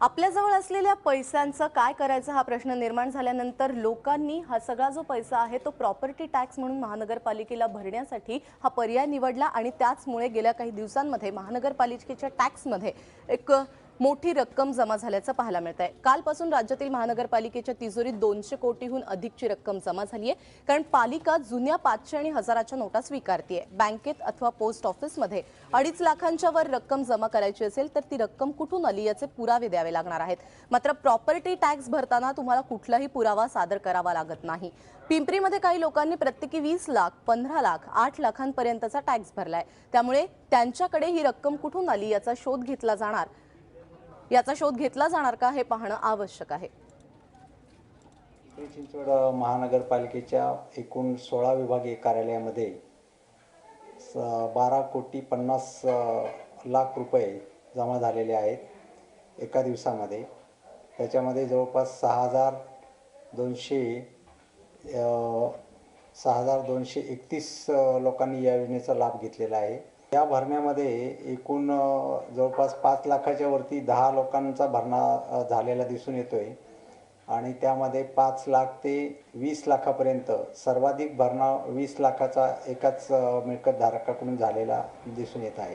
आपल्याजवळ असलेल्या पैशांचं काय करायचं हा प्रश्न निर्माण झाल्यानंतर लोकांनी हा सगळा जो पैसा आहे तो प्रॉपर्टी टॅक्स म्हणून महानगरपालिकेला भरण्यासाठी हा पर्याय निवडला आणि त्याचमुळे गेल्या काही दिवसांमध्ये महानगरपालिकेच्या टॅक्समध्ये एक मोठी रक्कम जमा झाल्याचं पाहायला मिळत आहे। कालपासून राज्यातील महानगरपालिकेच्या तिजोरीत 200 कोटीहून अधिकची रक्कम जमा झाली आहे, कारण पालिका जुन्या 500 आणि 1000च्या नोटा स्वीकारते। बँकेत अथवा पोस्ट ऑफिसमध्ये 2.5 लाखांच्या वर रक्कम जमा करायची असेल तर ती रक्कम कुठून आली याचे पुरावे द्यावे लागणार आहेत। मात्र प्रॉपर्टी टॅक्स भरताना तुम्हाला कुठलाही पुरावा सादर करावा लागत नाही। पिंपरीमध्ये काही लोकांनी प्रत्येकी 20 लाख, 15 लाख, 8 लाखांपर्यंतचा टॅक्स भरलाय, त्यामुळे त्यांच्याकडे ही रक्कम कुठून आली याचा शोध घेतला जाणार का हे पाहणं आवश्यक आहे। पिंपरी चिंचवड महानगरपालिकेच्या एकूण 16 विभागीय कार्यालयामध्ये 12,50,00,000 रुपये जमा झालेले आहेत एका दिवसामध्ये। त्याच्यामध्ये जवळपास 6,231 लोकांनी या योजनेचा लाभ घेतलेला आहे। या भरण्यामध्ये एकूण जवळपास 5 लाखाच्या वरती 10 लोकांचा भरणा झालेला दिसून येतोय आणि त्यामध्ये 5 लाख ते 20 लाखापर्यंत सर्वाधिक भरणा 20 लाखाचा एकाच मिळकत धारकाकडून झालेला दिसून येत आहे।